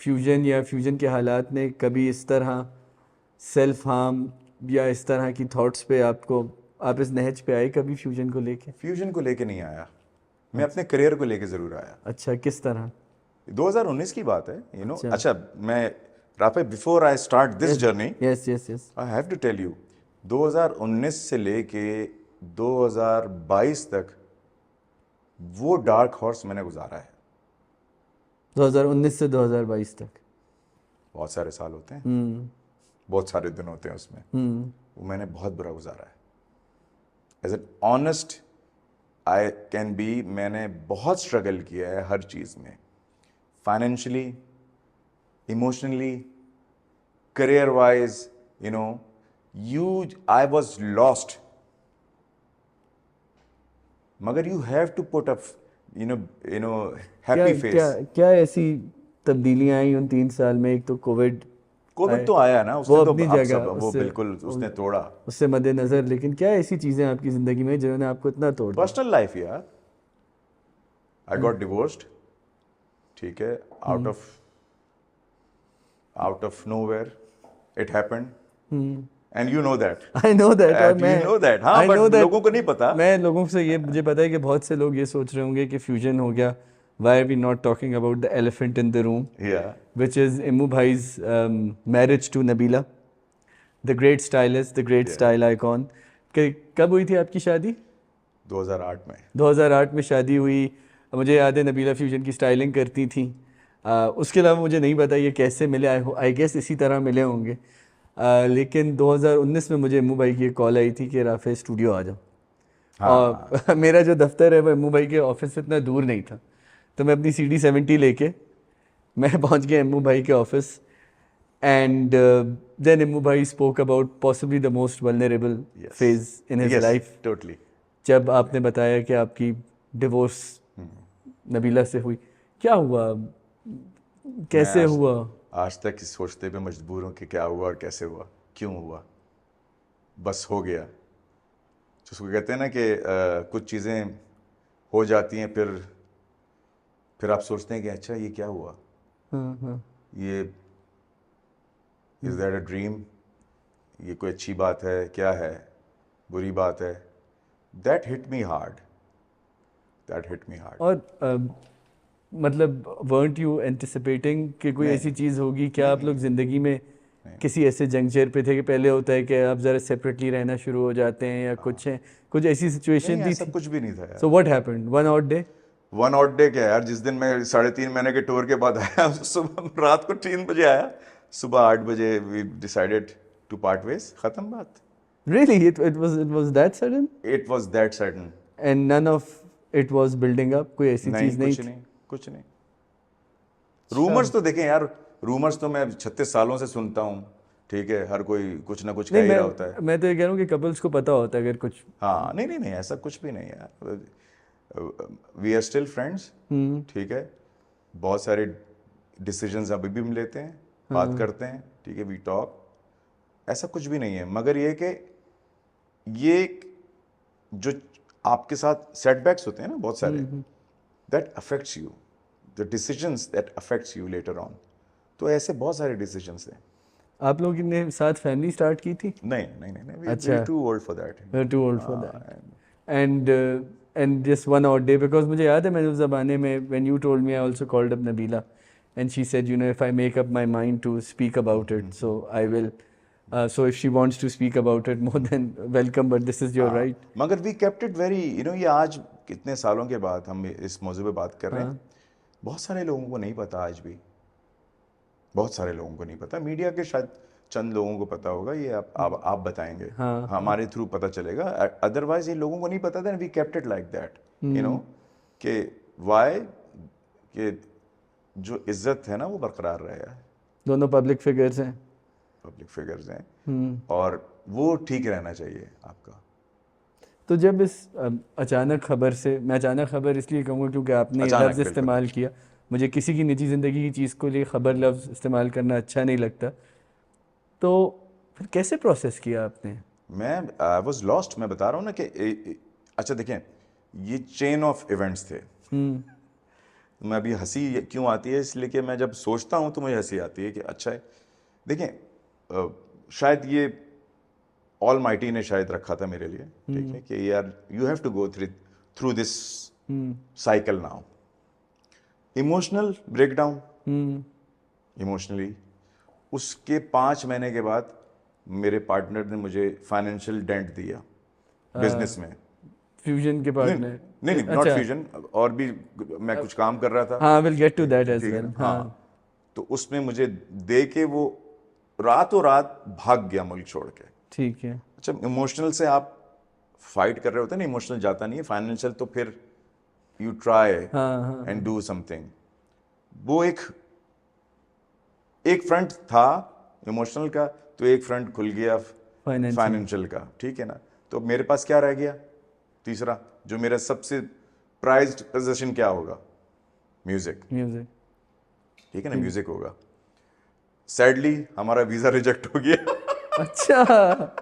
Fusion या fusion के हालात ने कभी इस तरह सेल्फ हार्म या इस तरह की थॉट्स पे आप इस नहज पे आए कभी फ्यूजन को लेके? फ्यूजन को लेके नहीं आया, मैं अपने करियर को लेके ज़रूर आया। अच्छा, किस तरह? 2019 की बात है, यू नो। अच्छा। अच्छा, मैं राफे before I start this journey, yes yes yes. I have to tell you, 2019 से लेके 2022 तक वो डार्क हॉर्स मैंने गुजारा है। 2019 से 2022 तक बहुत सारे साल होते हैं, हम्म बहुत सारे दिन होते हैं उसमें, हम्म वो मैंने बहुत बुरा गुजारा है। As an honest I can be, मैंने बहुत स्ट्रगल किया है हर चीज़ में, financially, emotionally, career wise, you know, I was lost. मगर you have to put up, happy क्या face. क्या क्या ऐसी तब्दीलियां आई उन 3 साल में? एक तो कोविड तो आया ना, वो उसने तो अपनी अब जगह, सब वो बिल्कुल उसने तोड़ा। उससे मद्देनजर, लेकिन क्या ऐसी चीजें आपकी जिंदगी में जिन्होंने आपको इतना तोड़ दिया? पर्सनल लाइफ यार, आई गॉट डिवोर्स्ड, ठीक है, out of nowhere it happened, and you know that. I know that. और You मैं know that, हाँ, I but know that, लोगों को नहीं पता। मैं लोगों से ये मुझे पता है कि बहुत से लोग ये सोच रहे होंगे कि फ्यूजन हो गया, why are we not talking about the elephant in the room, Yeah. which is Immu Bhai's marriage to Nabila, the great stylist, the great Yeah. style icon. कब हुई थी आपकी शादी? 2008 में। 2008 में शादी हुई। मुझे याद है नबीला फ्यूजन की स्टाइलिंग करती थी। उसके अलावा मुझे नहीं पता ये कैसे मिले, आई गेस इसी तरह मिले होंगे। लेकिन 2019 में मुझे इम्मू भाई की एक कॉल आई थी कि राफे स्टूडियो आ जाओ। और मेरा जो दफ्तर है वो इम्मू भाई के ऑफिस से इतना दूर नहीं था, तो मैं अपनी CD70 लेके मैं पहुंच गया इम्मू भाई के ऑफिस। एंड देन इम्मू भाई spoke about possibly the most vulnerable phase in his life, totally. जब आपने बताया कि आपकी डिवोर्स नबीला से हुई। क्या हुआ, कैसे हुआ? आज तक इस सोचते पे मजबूर हूँ कि क्या हुआ और कैसे हुआ, क्यों हुआ, बस हो गया। जिसको कहते हैं ना कि कुछ चीज़ें हो जाती हैं, फिर आप सोचते हैं कि अच्छा ये क्या हुआ, ये इज दैट अ ड्रीम, ये कोई अच्छी बात है, क्या है, बुरी बात है। That hit me hard. और मतलब weren't you anticipating कि कोई ऐसी चीज़ होगी? क्या आप लोग ज़िंदगी में किसी ऐसे जंक्चर पे थे कि पहले होता है कि आप ज़रा सेपरेटली रहना शुरू हो जाते हैं या कुछ ऐसी सिचुएशन थी? सब कुछ भी नहीं था यार। So what happened? One odd day क्या यार, जिस दिन मैं 3.5 महीने के टूर के बाद आया, सुबह रात को 3 बजे आया, सुबह 8 बजे we decided to part ways, खत्म बात। Really? It was that sudden? It was that sudden. And none of it was building up? कोई ऐसी चीज़ नहीं थी? कुछ नहीं। रूमर्स तो देखें यार, रूमर्स तो मैं 36 सालों से सुनता हूँ, ठीक है, हर कोई कुछ ना कुछ कह ही रहा होता है। मैं तो ये कह रहा हूँ कि कपल्स को पता होता है अगर कुछ। हाँ, नहीं, ऐसा कुछ भी नहीं यार। वी आर स्टिल फ्रेंड्स, ठीक है, बहुत सारे डिसीजंस अभी भी हम लेते हैं, बात करते हैं, ठीक है, वी टॉक, ऐसा कुछ भी नहीं है। मगर ये जो आपके साथ सेटबैक्स होते हैं ना बहुत सारे, that affects you, the decisions that affects you later on. तो ऐसे बहुत सारे डिसीजंस हैं। आप लोगों ने साथ फैमिली स्टार्ट की थी? नहीं, अच्छा, too old for that. And this one odd day, because मुझे याद है मैंने उस ज़माने में when you told me, I also called up Nabila and she said, you know, if I make up my mind to speak about it, so I will, so if she wants to speak about it, more than welcome, but this is your right. मगर we kept it very, ये आज कितने सालों के बाद हम इस मौजू पे बात कर रहे हैं, बहुत सारे लोगों को नहीं पता, आज भी बहुत सारे लोगों को नहीं पता। मीडिया के शायद चंद लोगों को पता होगा, ये आप बताएंगे, हमारे थ्रू पता चलेगा, अदरवाइज ये लोगों को नहीं पता था। We kept it like that, you know, कि वाई, कि जो इज्जत है ना वो बरकरार रहेगा। दोनों पब्लिक फिगर्स हैं, और वो ठीक रहना चाहिए आपका। तो जब इस अचानक खबर से, मैं अचानक खबर इसलिए कहूँगा क्योंकि आपने लफ्ज़ इस्तेमाल किया, मुझे किसी की निजी ज़िंदगी की चीज़ को लिए खबर लफ्ज़ इस्तेमाल करना अच्छा नहीं लगता, तो फिर कैसे प्रोसेस किया आपने? मैं आई वाज लॉस्ट, मैं बता रहा हूँ ना कि अच्छा देखें, ये चेन ऑफ इवेंट्स थे। मैं अभी हंसी क्यों आती है, इसलिए कि मैं जब सोचता हूँ तो मुझे हंसी आती है कि अच्छा है। देखें, शायद ये ऑल माइटी ने शायद रखा था मेरे लिए, ठीक है, कि यार you have to go through this cycle now. Emotional breakdown, emotionally, उसके 5 महीने के बाद मेरे पार्टनर ने मुझे फाइनेंशियल डेंट दिया बिजनेस में। फ्यूजन के नहीं पार्टनर? नहीं, नॉट फ्यूजन, और भी मैं कुछ काम कर रहा था, हाँ, will get to that as ठीक है वेल। ना? हाँ, तो उसमें मुझे दे के वो रातों रात भाग गया मुल्क छोड़ के। ठीक है। अच्छा, इमोशनल से आप फाइट कर रहे होते हैं ना, इमोशनल जाता नहीं है, फाइनेंशियल तो फिर यू ट्राई हाँ एंड डू समथिंग। वो एक फ्रंट था इमोशनल का, तो एक फ्रंट खुल गया फाइनेंशियल का, ठीक है ना? तो मेरे पास क्या रह गया तीसरा, जो मेरा सबसे प्राइज्ड पोजीशन क्या होगा? Music, music. ठीक है ना, म्यूजिक होगा। सैडली हमारा वीजा रिजेक्ट हो गया। अच्छा,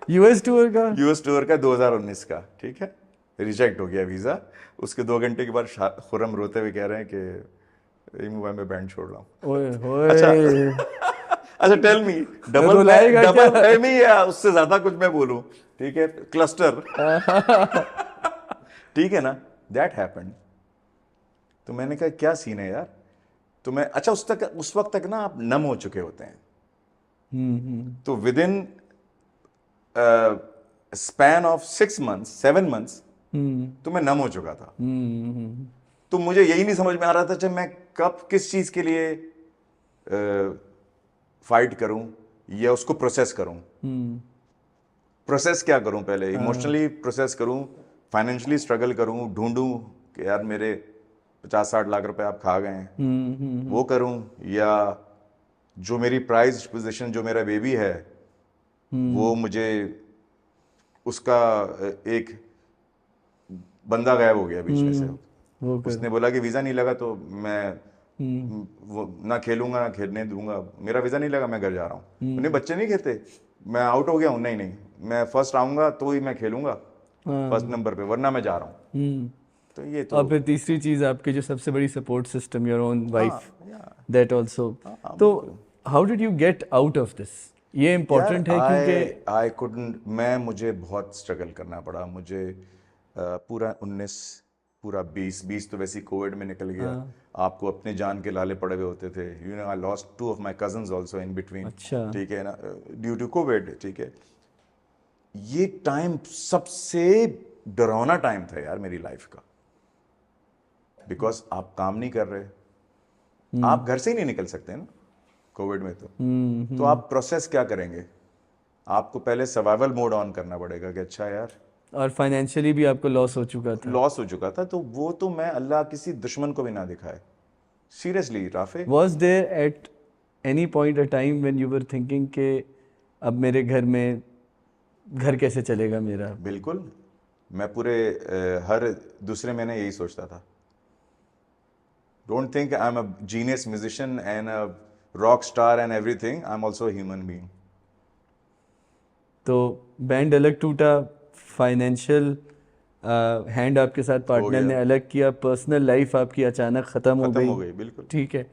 यूएस टूर का? यूएस टूर का 2019 का, ठीक है, रिजेक्ट हो गया वीजा। उसके 2 घंटे के बाद खुरम रोते हुए कह रहे हैं कि ये मोबाइल में बैंड छोड़ रहा हूँ। ओए होए। अच्छा, टेल मी, डबल रुलाएगा डबल क्या? एमी या उससे ज्यादा कुछ मैं बोलूं, ठीक है, क्लस्टर। ठीक है ना, दैट हैपेंड। तो मैंने कहा क्या सीन है यार। तो मैं, अच्छा, उस वक्त तक ना आप नम हो चुके होते हैं। तो with in span of 6 months 7 months तो मैं नम हो चुका था। तो मुझे यही नहीं समझ में आ रहा था कि मैं कब किस चीज के लिए फाइट करूं या उसको प्रोसेस करूं। प्रोसेस क्या करूं? पहले इमोशनली प्रोसेस करूं, फाइनेंशियली स्ट्रगल करूं, ढूंढूं कि यार मेरे 50-60 लाख रुपए आप खा गए हैं, वो करूं, या जो मेरी प्राइज पोजीशन, जो मेरा बेबी है, वो मुझे उसका एक बंदा गायब हो गया बीच में से। वो उसने बोला कि वीजा नहीं लगा तो मैं वो ना खेलूंगा ना खेलने दूंगा, मेरा वीजा नहीं लगा, मैं घर जा रहा हूँ। उन्हें बच्चे नहीं खेलते, मैं आउट हो गया हूँ, नहीं नहीं, मैं फर्स्ट आऊंगा तो ही मैं खेलूंगा फर्स्ट नंबर पे, वरना मैं जा रहा हूँ। तो ये तो, और फिर तीसरी चीज आपकी जो सबसे बड़ी support system, your own wife, या दैट आल्सो। तो how did you get out of this? ये इम्पोर्टेंट है क्योंकि आई कुडंट, मुझे बहुत स्ट्रगल करना पड़ा। मुझे पूरा 19, पूरा 20 तो वैसे ही कोविड में निकल गया। आपको अपने जान के लाले पड़े हुए होते थे। You know, I lost 2 of my cousins also in between. अच्छा। ठीक है ना, ड्यू टू कोविड, ठीक है। ये टाइम सबसे डरावना टाइम था यार मेरी लाइफ का, बिकॉज आप काम नहीं कर रहे, आप घर से ही नहीं निकल सकते ना कोविड में। तो आप प्रोसेस क्या करेंगे? आपको पहले सर्वाइवल मोड ऑन करना पड़ेगा कि अच्छा यार, और फाइनेंशियली भी आपको लॉस हो चुका था। लॉस हो चुका था। तो वो तो मैं अल्लाह किसी दुश्मन को भी ना दिखाए, seriously Rafe. Was there at any point a time when you were thinking कि अब मेरे घर में, घर कैसे चलेगा मेरा? बिल्कुल, मैं पूरे हर दूसरे महीने यही सोचता था। Don't think I am a genius musician and a rock star and everything, I am also human being. तो बैंड अलग टूटा, फाइनेंशियल हैंड आपके साथ पार्टनर ने अलग किया, पर्सनल लाइफ आपकी अचानक ख़त्म हो गई। बिल्कुल। ठीक है।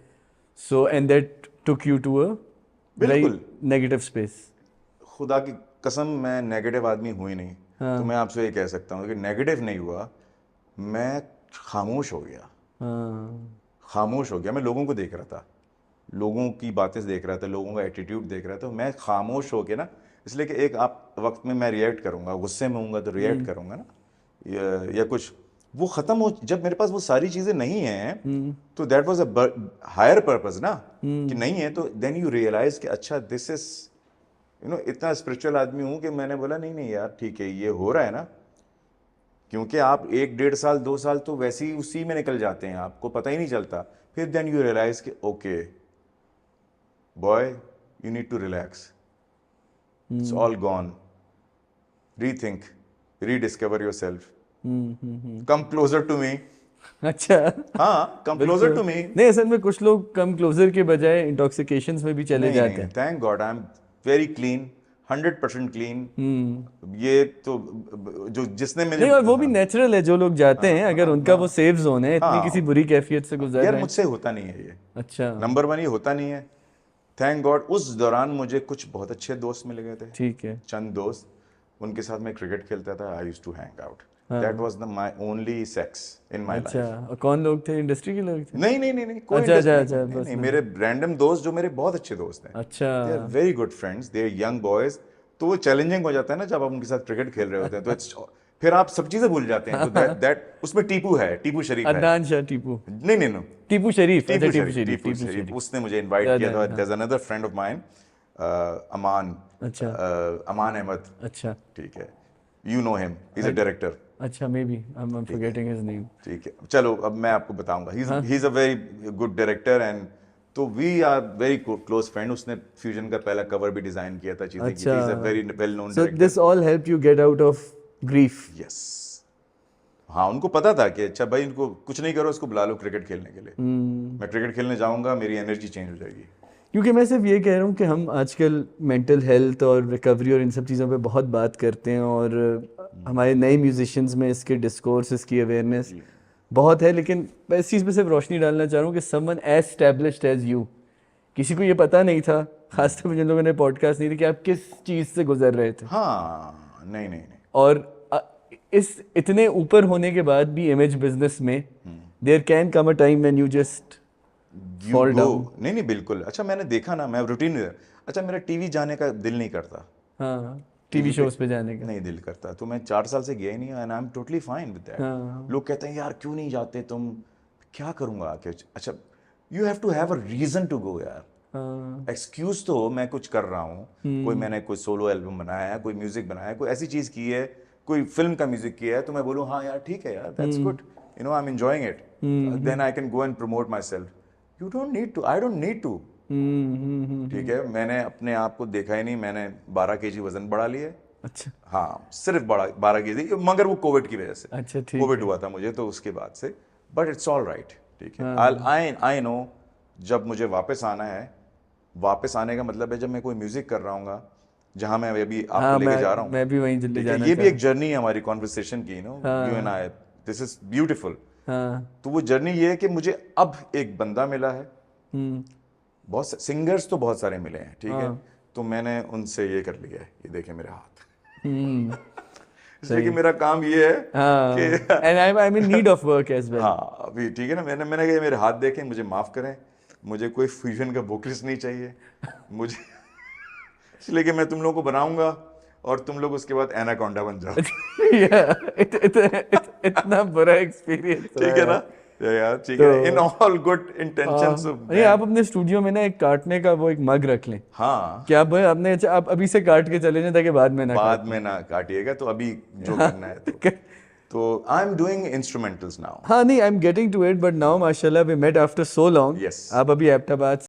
So and that took you to a very बिल्कुल। Negative space. खुदा की कसम, मैं नेगेटिव आदमी हूँ ही नहीं। तो मैं आपसे ये कह सकता हूँ कि नेगेटिव नहीं हुआ, मैं खामोश हो गया। खामोश हो गया। मैं लोगों को देख रहा था, लोगों की बातें देख रहा था, लोगों का एटीट्यूड देख रहा था। मैं खामोश हो के ना, इसलिए कि एक आप वक्त में मैं रिएक्ट करूँगा, गुस्से में होऊंगा तो रिएक्ट करूँगा ना, या कुछ, वो ख़त्म हो। जब मेरे पास वो सारी चीज़ें नहीं हैं तो that was a higher purpose ना, कि नहीं है। तो देन यू रियलाइज कि अच्छा, दिस इज, यू नो, इतना स्पिरिचुअल आदमी हूँ कि मैंने बोला नहीं नहीं यार, ठीक है, ये हो रहा है ना। क्योंकि आप 1-1.5 साल 2 साल तो वैसे ही उसी में निकल जाते हैं, आपको पता ही नहीं चलता। फिर देन यू रियलाइज कि okay boy, you need to relax, it's all gone, rethink, rediscover yourself, come closer to me. अच्छा। हाँ, कम क्लोजर टू मी। नहीं, असल में कुछ लोग कम क्लोजर के बजाय इंटॉक्सिकेशंस में भी चले जाते हैं। Thank God I am very clean. 100% clean. ये तो जो जिसने नहीं, मुझे और वो भी नेचुरल है जो लोग जाते हैं, अगर उनका वो सेफ जोन है, इतनी हाँ। किसी बुरी कैफियत से गुजर यार रहे हैं। मुझसे होता नहीं है ये, अच्छा, नंबर 1 ये होता नहीं है। थैंक गॉड उस दौरान मुझे कुछ बहुत अच्छे दोस्त मिल गए थे, ठीक है। चंद दोस्त, उनके साथ मैं क्रिकेट खेलता था। I used to hang out, that was the my only sex in my अच्छा, लाइफ। और कौन लोग थे? इंडस्ट्री के लोग थे? नहीं नहीं नहीं नहीं, कोई अच्छा, अच्छा, इंटरेस्ट अच्छा, नहीं, बस नहीं, नहीं। मेरे रैंडम दोस्त जो मेरे बहुत अच्छे दोस्त हैं, अच्छा, they are very good friends, they are young boys. तो वो चैलेंजिंग हो जाता है ना जब आप उनके साथ क्रिकेट खेल रहे होते हैं, तो फिर आप सब चीजें भूल जाते हैं। तो दैट उसमें टीपू है, टीपू शरीफ है। अदनान शाह टीपू, नहीं नहीं नो, टीपू शरीफ, अच्छा, टीपू टीपू शरीफ, शरीफ, टीपू टीपू शरीफ, शरीफ। उसने मुझे इनवाइट याद किया है, था। हाँ। There is another friend of mine, Aman, अच्छा, अमान अहमद, अच्छा, ठीक है, you know him, he is a director. अच्छा, may be I am forgetting his name. ठीक है, चलो अब मैं आपको बताऊंगा। He is a very good director and तो we are very close friend. उसने फ्यूजन का पहला कवर भी डिजाइन किया था, चीजें की थी। Is a very well known so director. This all help you get out of grief. Yes, हाँ, उनको पता था कि अच्छा भाई इनको कुछ नहीं करो, इसको बुला लो क्रिकेट खेलने के लिए। मैं क्रिकेट खेलने जाऊंगा, मेरी एनर्जी चेंज हो जाएगी। क्योंकि मैं सिर्फ ये कह रहा हूँ कि हम आजकल मेंटल हेल्थ और रिकवरी और इन सब चीज़ों पे बहुत बात करते हैं, और हमारे नए म्यूजिशियंस में इसके डिस्कोर्स, इसकी अवेयरनेस बहुत है, लेकिन मैं इस चीज़ पे सिर्फ रोशनी डालना चाह रहा हूँ कि someone as established as you, किसी को ये पता नहीं था, खासतौर पर जिन लोगों ने पॉडकास्ट नहीं थी, कि आप किस चीज़ से गुजर रहे थे। हाँ, नहीं नहीं नहीं, और इस इतने ऊपर होने के बाद भी इमेज बिजनेस में there can come a time when you just you fall go. down. नहीं नहीं, बिल्कुल। अच्छा, मैंने देखा ना, मैं रूटीन, अच्छा मेरा टीवी जाने का दिल नहीं करता, हाँ, टीवी शोज पे जाने का। नहीं दिल करता, तो मैं 4 साल से गया ही नहीं, and I am totally fine with that. हाँ, लोग कहते हैं यार क्यों नहीं जाते तुम, क्या करूंगा आके। अच्छा, you have to have a reason to go यार। हाँ, एक्सक्यूज तो हो, मैं कुछ कर रहा हूँ, कोई मैंने कोई सोलो एल्बम बनाया है, कोई म्यूजिक बनाया है, कोई ऐसी चीज की है, कोई फिल्म का म्यूजिक किया है, तो मैं बोलूँ हाँ यार ठीक है यार, that's good, you know, I am enjoying it, then I can go and promote myself. You don't need to, I don't need to. ठीक है, मैंने अपने आप को देखा ही नहीं, मैंने 12 kg वजन बढ़ा लिया है। अच्छा, हाँ, सिर्फ 12 kg, मगर वो कोविड की वजह से। अच्छा, ठीक कोविड है। हुआ था मुझे तो उसके बाद से, बट इट्स ऑल राइट। ठीक है, हाँ। आई नो जब मुझे वापस आना है, वापस आने का मतलब है जब मैं कोई म्यूजिक कर रहा हूँ जहां मैं अभी आपको हाँ, लेके जा रहा हूँ। मैं भी वहीं ले ठीक है, जाना ये भी चाह एक जर्नी है हमारी कॉन्वर्सेशन की, no, you and I, this is beautiful. हाँ, तो वो जर्नी ये है कि मुझे अब एक बंदा मिला है, बहुत सिंगर्स तो बहुत सारे मिले हैं, ठीक है, तो मैंने उनसे ये कर लिया है, ये देखे मेरे हाथ, इसलिए कि मेरा काम ये है हाँ, कि and I'm in need of work as well. हाँ, अभी ठीक है ना, मैंने कहा मेरे हाथ देखें, मुझे माफ करें, मुझे कोई फ्यूजन का वोकलिस्ट नहीं चाहिए मुझे, इसलिए कि मैं तुम लोगों को बनाऊंगा और तुम लोग उसके बाद एनाकोंडा बन जाओ। Yeah, इतना बुरा एक्सपीरियंस ठीक है ना यार, ठीक है, इन ऑल गुड इंटेंशंस। नहीं, आप अपने स्टूडियो में ना एक काटने का वो एक मग रख लें, हाँ, क्या आप आपने, अच्छा, आप अभी से काट के चले जाएं ताकि बाद में ना बाद में ना काटिएगा, तो अभी जो करना है तो I am doing instrumentals now. हाँ, नहीं, I am getting to it, but now माशाल्लाह we met after so long. Yes. आप अभी एबटाबाद